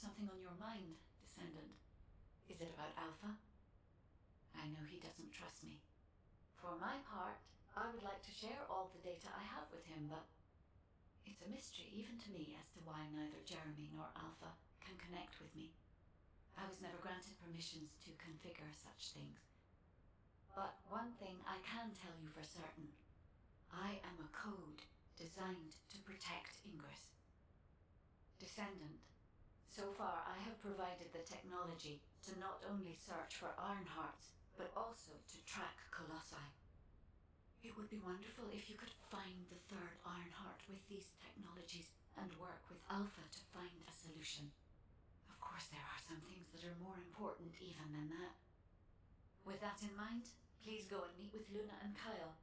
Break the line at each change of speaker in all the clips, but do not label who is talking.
something on your mind, Descendant. Is it about Alpha? I know he doesn't trust me. For my part, I would like to share all the data I have with him, but it's a mystery even to me as to why neither Jeremy nor Alpha can connect with me. I was never granted permissions to configure such things. But one thing I can tell you for certain. I am a code designed to protect Ingris. Descendant. So far, I have provided the technology to not only search for Ironhearts, but also to track Colossi. It would be wonderful if you could find the third Ironheart with these technologies and work with Alpha to find a solution. Of course, there are some things that are more important even than that. With that in mind, please go and meet with Luna and Kyle.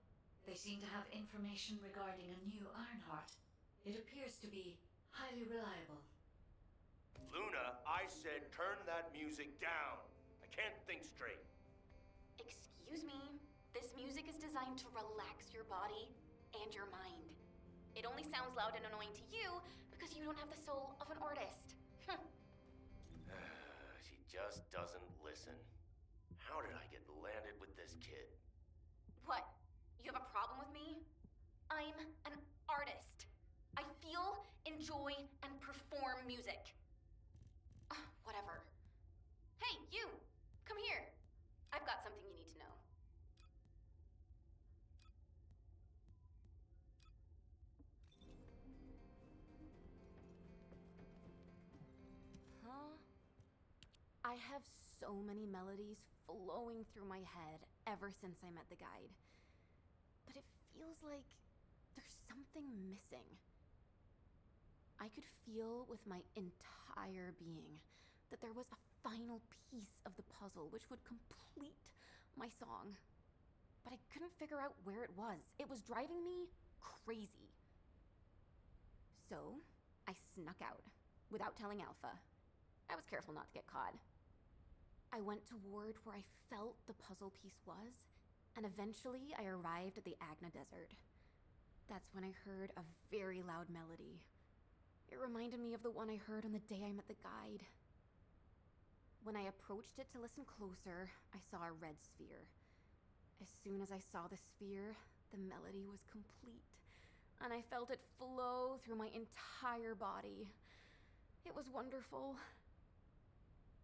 They seem to have information regarding a new Ironheart. It appears to be highly reliable.
Luna, I said turn that music down. I can't think straight.
Excuse me. This music is designed to relax your body and your mind. It only sounds loud and annoying to you because you don't have the soul of an artist.
She just doesn't listen. How did I get landed with this kid?
What? You have a problem with me? I'm an artist. I feel, enjoy, and perform music. Whatever. Hey, you! Come here. I've got something you need to know. Huh? I have so many melodies flowing through my head ever since I met the guide. But it feels like there's something missing. I could feel with my entire being that there was a final piece of the puzzle which would complete my song. But I couldn't figure out where it was. It was driving me crazy. So I snuck out without telling Alpha. I was careful not to get caught. I went toward where I felt the puzzle piece was, and eventually I arrived at the Agna Desert. That's when I heard a very loud melody. It reminded me of the one I heard on the day I met the guide. When I approached it to listen closer, I saw a red sphere. As soon as I saw the sphere, the melody was complete, and I felt it flow through my entire body. It was wonderful.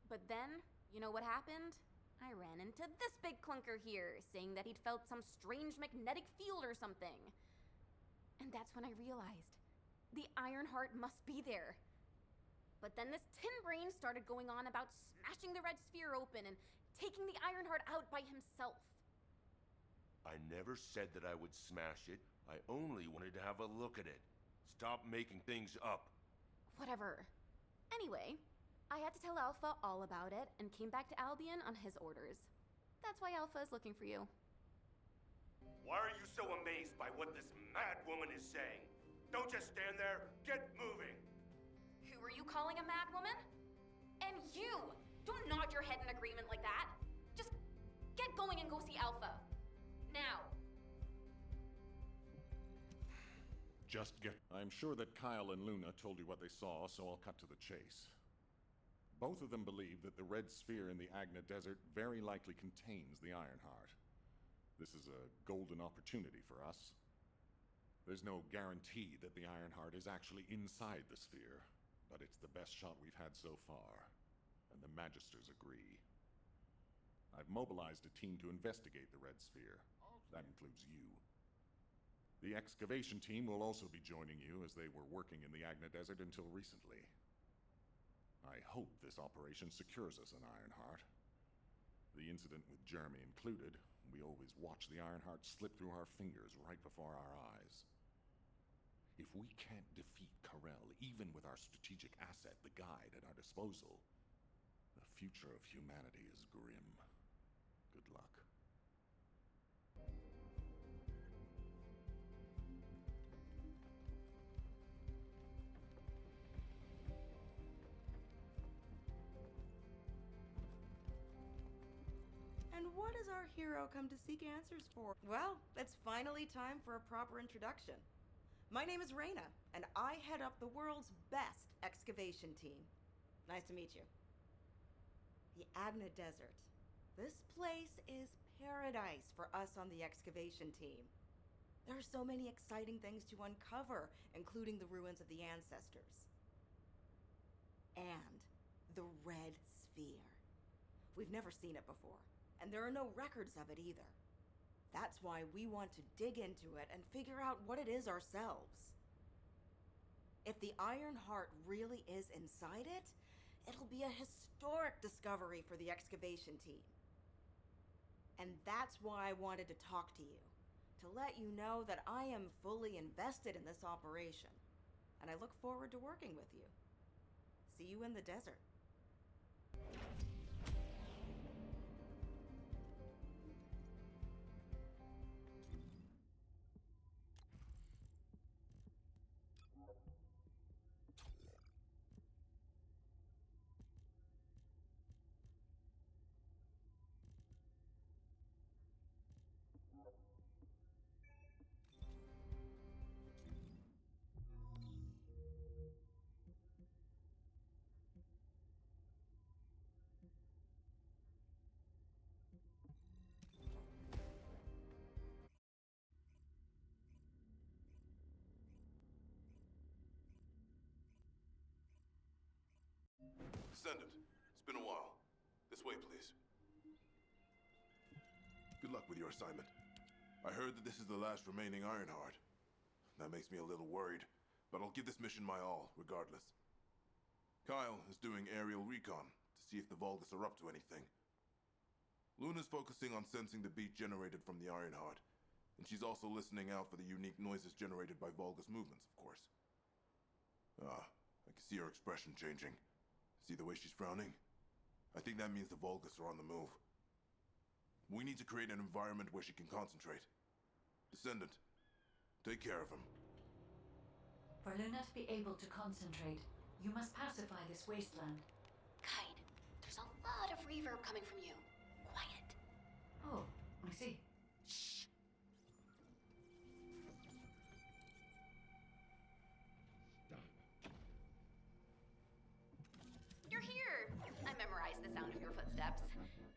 But then, you know what happened? I ran into this big clunker here, saying that he'd felt some strange magnetic field or something. And that's when I realized the Ironheart must be there. But then this tin brain started going on about smashing the red sphere open and taking the Ironheart out by himself.
I never said that I would smash it. I only wanted to have a look at it. Stop making things up.
Whatever. Anyway, I had to tell Alpha all about it and came back to Albion on his orders. That's why Alpha is looking for you.
Why are you so amazed by what this mad woman is saying? Don't just stand there, get moving!
Who are you calling a mad woman? And you! Don't nod your head in agreement like that! Just get going and go see Alpha. Now!
I'm sure that Kyle and Luna told you what they saw, so I'll cut to the chase. Both of them believe that the red sphere in the Agna Desert very likely contains the Ironheart. This is a golden opportunity for us. There's no guarantee that the Ironheart is actually inside the sphere, but it's the best shot we've had so far, and the Magisters agree. I've mobilized a team to investigate the red sphere. That includes you. The excavation team will also be joining you, as they were working in the Agna Desert until recently. I hope this operation secures us an Ironheart. The incident with Jeremy included, we always watch the Ironheart slip through our fingers right before our eyes. If we can't defeat Karel, even with our strategic asset, the Guide, at our disposal, the future of humanity is grim. Good luck.
And what does our hero come to seek answers for? Well, it's finally time for a proper introduction. My name is Reyna, and I head up the world's best excavation team. Nice to meet you. The Agna Desert. This place is paradise for us on the excavation team. There are so many exciting things to uncover, including the ruins of the ancestors. And the Red Sphere. We've never seen it before, and there are no records of it either. That's why we want to dig into it and figure out what it is ourselves. If the Iron Heart really is inside it, it'll be a historic discovery for the excavation team. And that's why I wanted to talk to you, to let you know that I am fully invested in this operation, and I look forward to working with you. See you in the desert.
Descendant, it's been a while. This way, please. Good luck with your assignment. I heard that this is the last remaining Ironheart. That makes me a little worried, but I'll give this mission my all, regardless. Kyle is doing aerial recon to see if the Vulgus are up to anything. Luna's focusing on sensing the beat generated from the Ironheart, and she's also listening out for the unique noises generated by Vulgus movements, of course. I can see her expression changing. See the way she's frowning? I think that means the Vulgus are on the move. We need to create an environment where she can concentrate. Descendant, take care of him.
For Luna to be able to concentrate, you must pacify this wasteland.
Kite, there's a lot of reverb coming from you. Quiet.
Oh, I see.
Shh. You're here! I memorized the sound of your footsteps.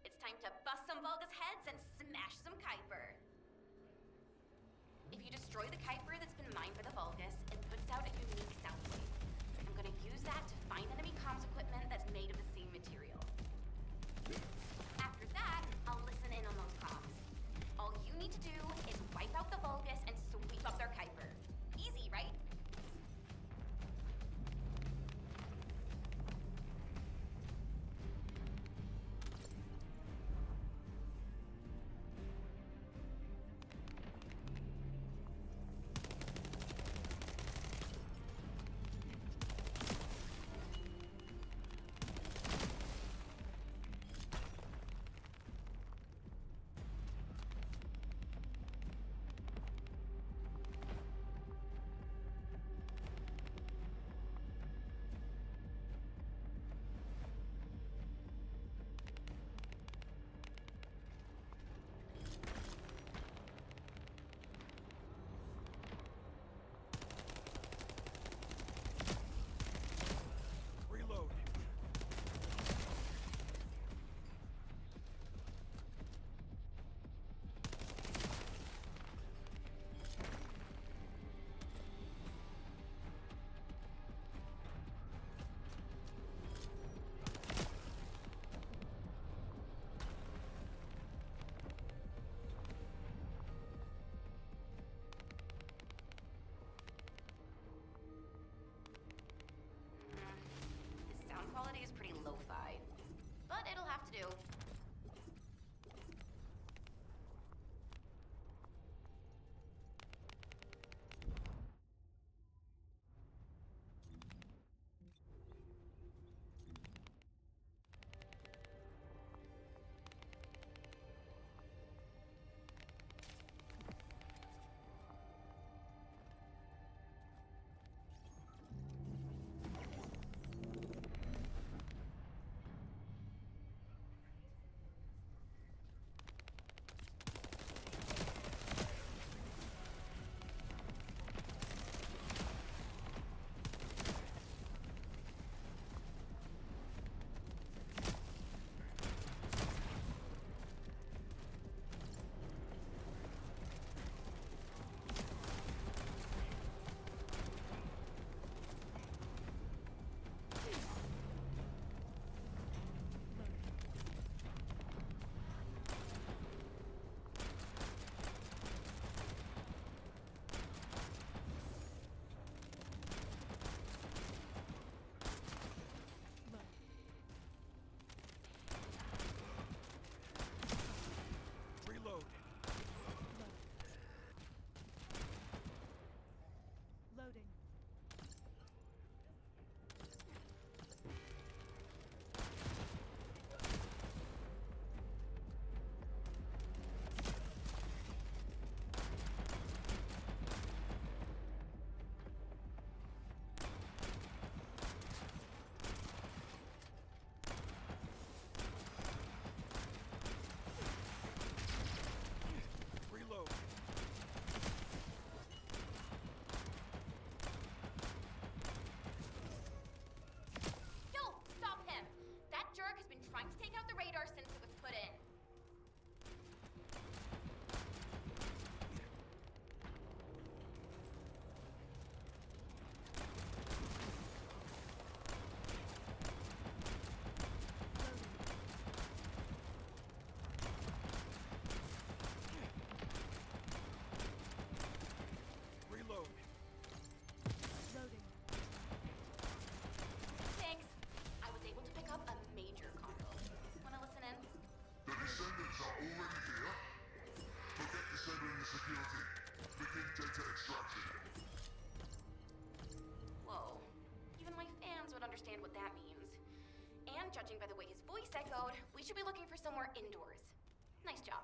It's time to bust some Vulgus heads and smash some Kuiper. If you destroy the Kuiper that's been mined by the Vulgus, it puts out a unique sound wave. I'm gonna use that to find enemy comms equipment that's made of the same material. After that, I'll listen in on those comms. All you need to do is wipe out the Vulgus and sweep up their Kuiper. Easy, right? should be looking for somewhere indoors. Nice job.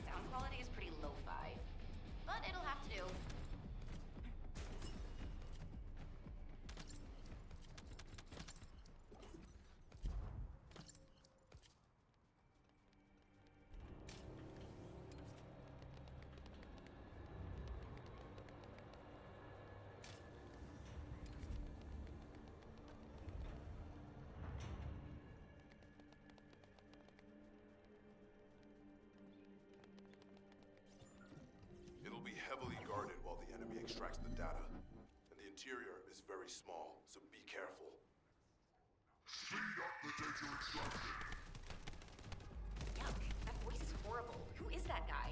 Sound quality is pretty lo-fi, but it'll have to do.
It'll be heavily guarded while the enemy extracts the data. And the interior is very small, so be careful.
Speed up the data extraction.
Yuck, that voice is horrible. Who is that guy?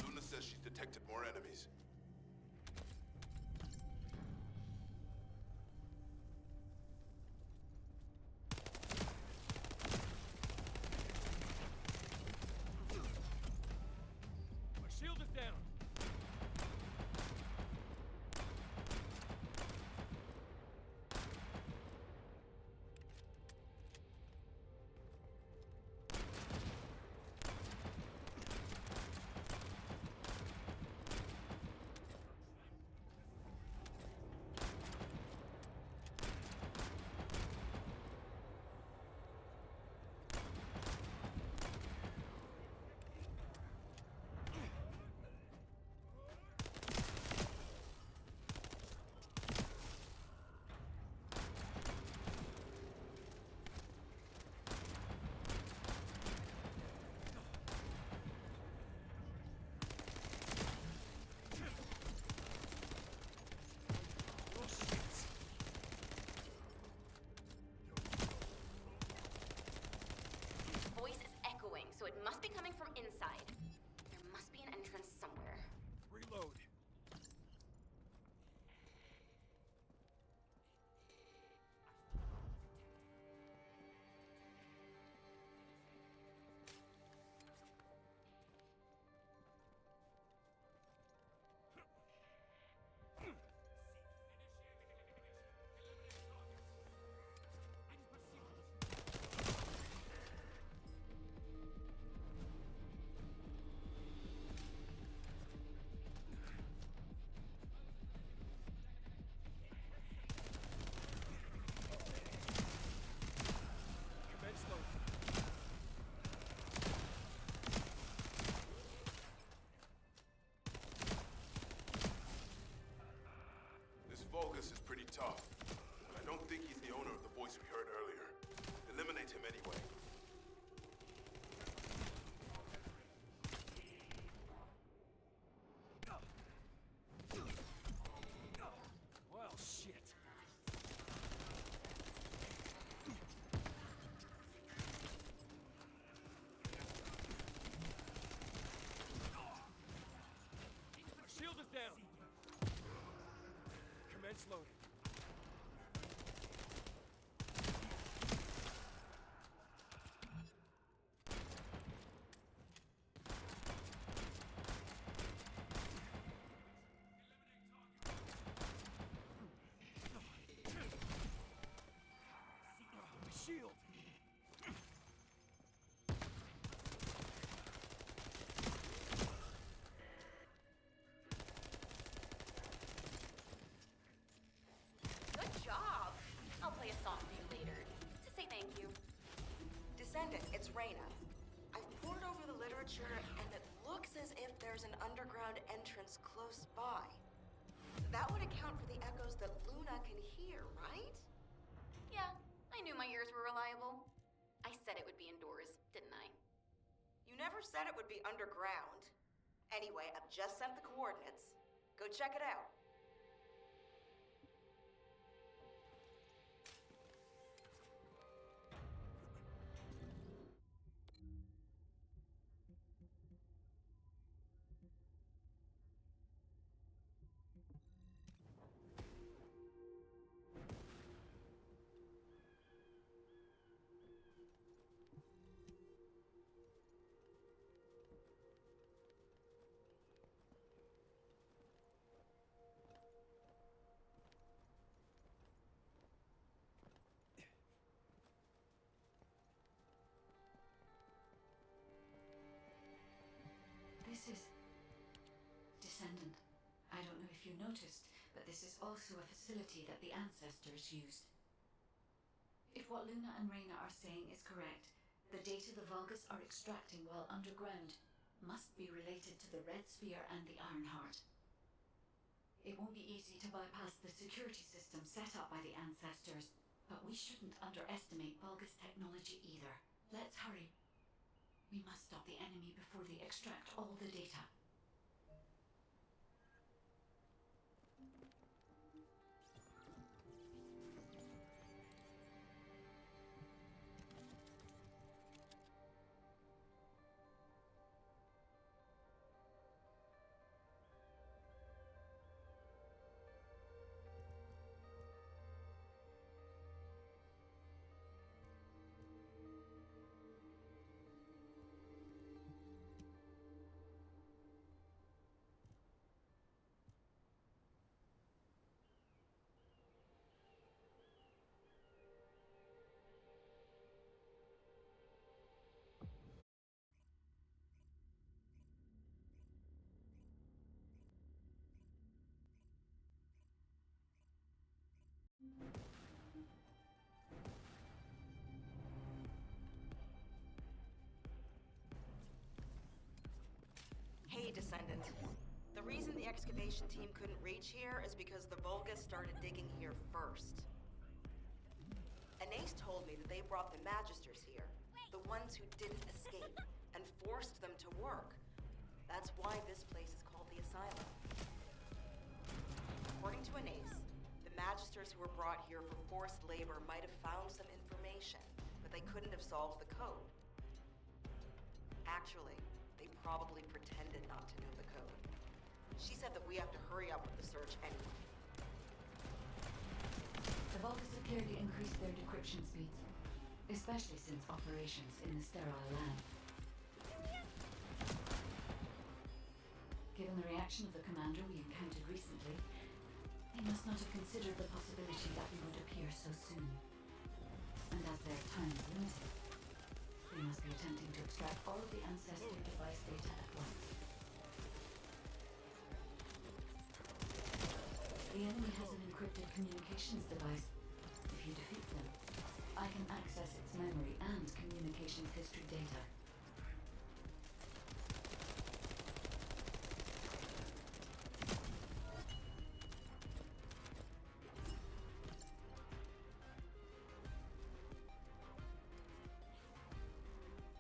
Luna says she's detected more enemies.
My shield is down.
Voice is echoing, so it must be coming from inside. There must be an entrance somewhere.
Reload. Commence loading.
This Vulgus is pretty tough, but I don't think he's the owner of the voice we heard earlier. Eliminate him anyway.
Well, shit. My shield is down. Commence loading. My shield.
Good job. I'll play a song for you later to say thank you.
Descendant, it's Reyna. I've pored over the literature, and it looks as if there's an underground entrance close by. That would account for the echoes that Luna can hear, right?
Yeah, I knew my ears were reliable. I said it would be
You never said it would be underground. Anyway, I've just sent the coordinates. Go check it out.
This is Descendant. I don't know if you noticed, but this is also a facility that the ancestors used. If what Luna and Reyna are saying is correct, the data the Vulgus are extracting while underground must be related to the Red Sphere and the Ironheart. It won't be easy to bypass the security system set up by the ancestors, but we shouldn't underestimate Vulgus technology either. Let's hurry. We must stop the enemy before they extract all the data.
Hey, Descendant. The reason the excavation team couldn't reach here is because the Vulgus started digging here first. Anais told me that they brought the Magisters here, the ones who didn't escape, and forced them to work. That's why this place is called the Asylum. According to Anais, the Magisters who were brought here for forced labor might have found some information, but they couldn't have solved the code. Actually, they probably pretended not to know the code. She said that we have to hurry up with the search anyway.
The Vulgus have clearly increased their decryption speeds, especially since operations in the sterile land. Given the reaction of the commander we encountered recently, they must not have considered the possibility that we would appear so soon. And as their time is limited, they must be attempting to extract all of the ancestor device data at once. The enemy has an encrypted communications device. If you defeat them, I can access its memory and communications history data.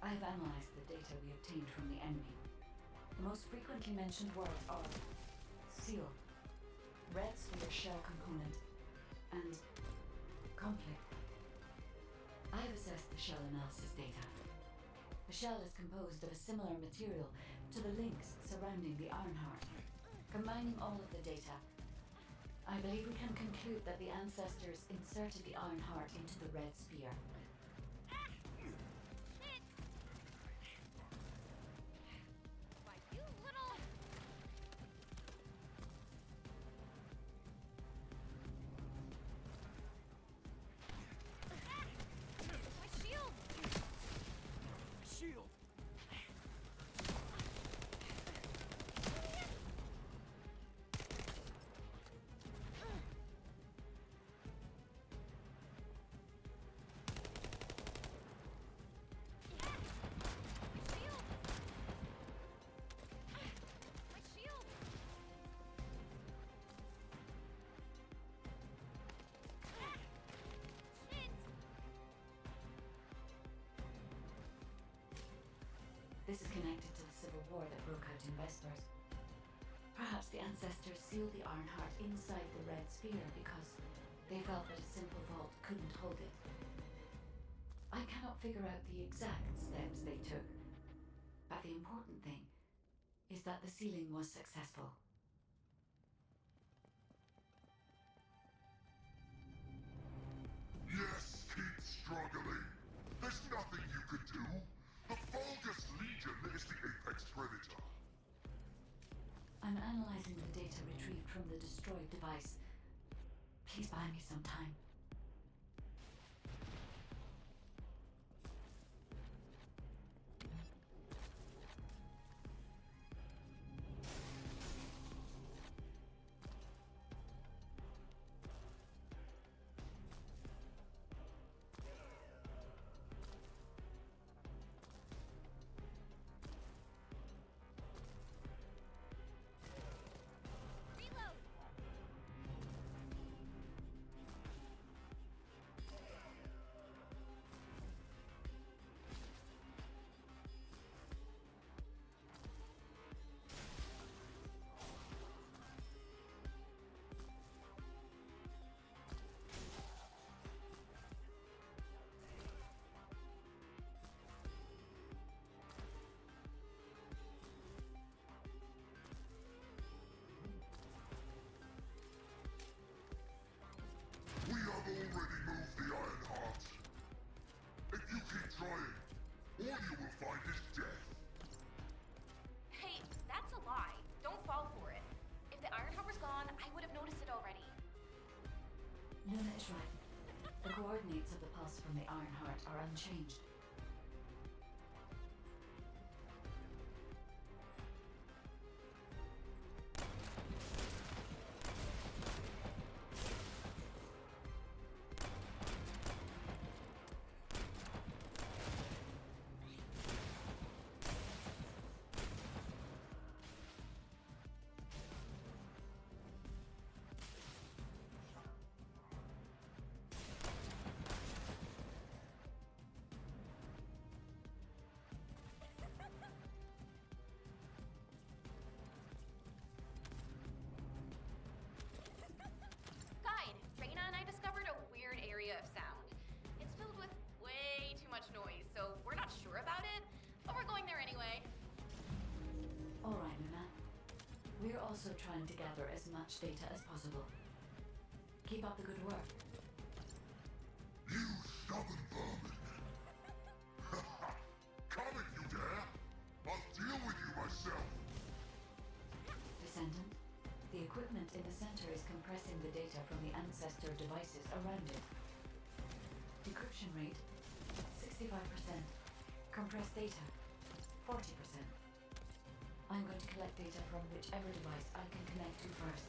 I've analyzed the data we obtained from the enemy. The most frequently mentioned words are seal, red sphere shell component, and conflict. I've assessed the shell analysis data. The shell is composed of a similar material to the links surrounding the Ironheart. Combining all of the data, I believe we can conclude that the ancestors inserted the Ironheart into the red sphere.
Shield!
This is connected to the civil war that broke out in Vespers. Perhaps the ancestors sealed the Ironheart inside the red sphere because they felt that a simple vault couldn't hold it. I cannot figure out the exact steps they took, but the important thing is that the sealing was successful.
Yes, keep struggling. There's nothing you can do. The Vulgus Legion is the apex predator.
I'm analyzing the data retrieved from the destroyed device. Please buy me some time.
We have already moved the Ironheart. If you keep trying, all you will find is death.
Hey, that's a lie. Don't fall for it. If the Ironheart was gone, I would have noticed it already.
Luna is right. The coordinates of the pulse from the Ironheart are unchanged.
Guide, Reyna and I discovered a weird area of sound. It's filled with way too much noise, so we're not sure about it, but we're going there anyway.
All right, Luna. We're also trying to gather as much data as possible. Keep up the good work.
You stubborn vermin. Come if you dare. I'll deal with you myself.
Descendant, the equipment in the center is compressing the data from the ancestor devices around it. Decryption rate, 65%. Compressed data, 40%. I'm going to collect data from whichever device I can connect to first.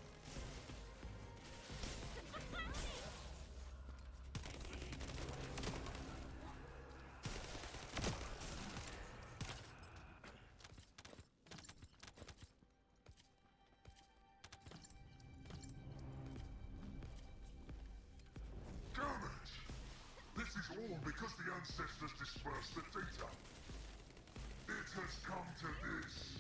Damn it! This is all because the ancestors dispersed the data. It has come to this.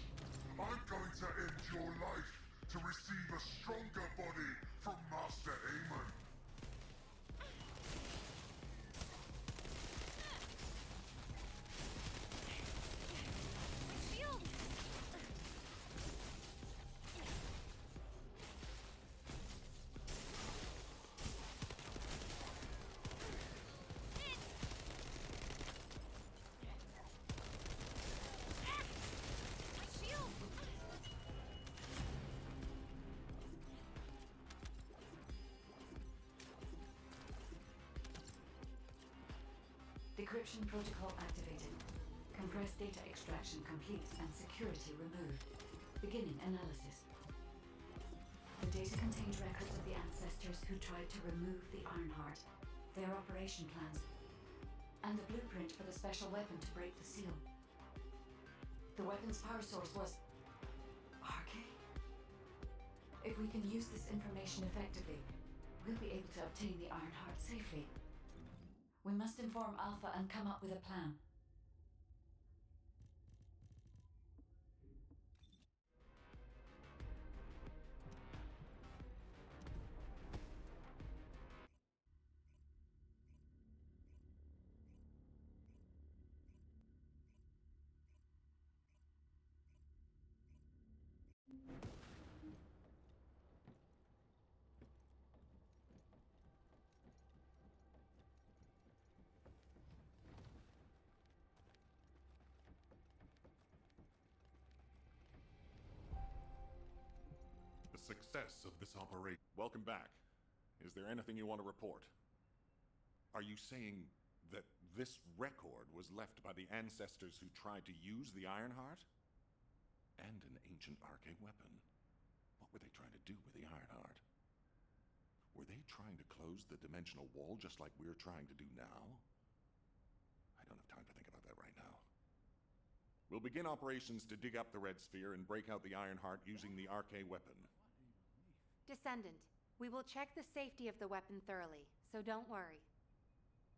I'm going to end your life to receive a stronger body from Master Aemon.
Shield! My shield!
Decryption protocol activated. Compressed data extraction complete and security removed. Beginning analysis. The data contains records of the ancestors who tried to remove the Ironheart, their operation plans, and the blueprint for the special weapon to break the seal. The weapon's power source was arcane. If we can use this information effectively, we'll be able to obtain the Ironheart safely. We must inform Alpha and come up with a plan.
success of this operation. Welcome back. Is there anything you want to report? Are you saying that this record was left by the ancestors who tried to use the Ironheart? And an ancient arcane weapon. What were they trying to do with the Ironheart? Were they trying to close the dimensional wall just like we're trying to do now? I don't have time to think about that right now. We'll begin operations to dig up the Red Sphere and break out the Ironheart using the arcane weapon.
Descendant, we will check the safety of the weapon thoroughly, so don't worry.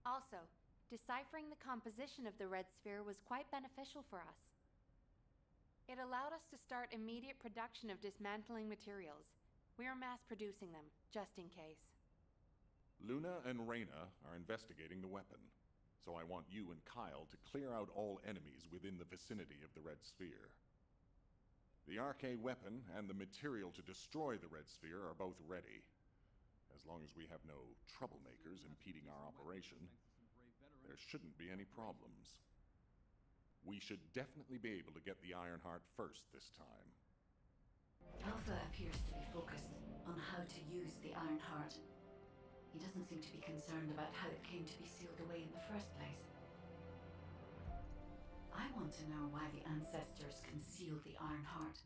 Also, deciphering the composition of the Red Sphere was quite beneficial for us. It allowed us to start immediate production of dismantling materials. We are mass producing them, just in case.
Luna and Reyna are investigating the weapon, so I want you and Kyle to clear out all enemies within the vicinity of the Red Sphere. The arcane weapon and the material to destroy the Red Sphere are both ready. As long as we have no troublemakers impeding our operation, there shouldn't be any problems. We should definitely be able to get the Ironheart first this time.
Alpha appears to be focused on how to use the Ironheart. He doesn't seem to be concerned about how it came to be sealed away in the first place. I want to know why the ancestors concealed the Ironheart.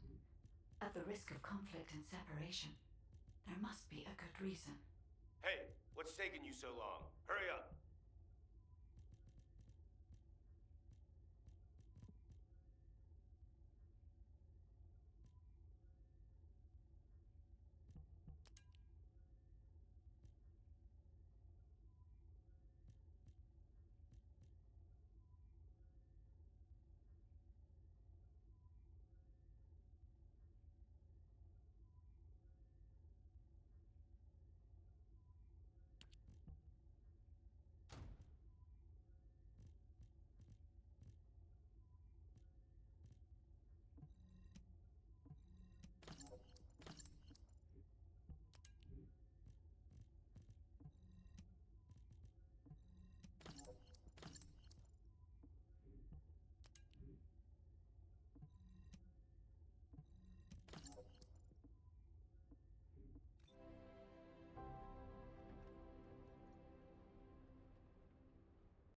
At the risk of conflict and separation, there must be a good reason.
Hey, what's taking you so long? Hurry up!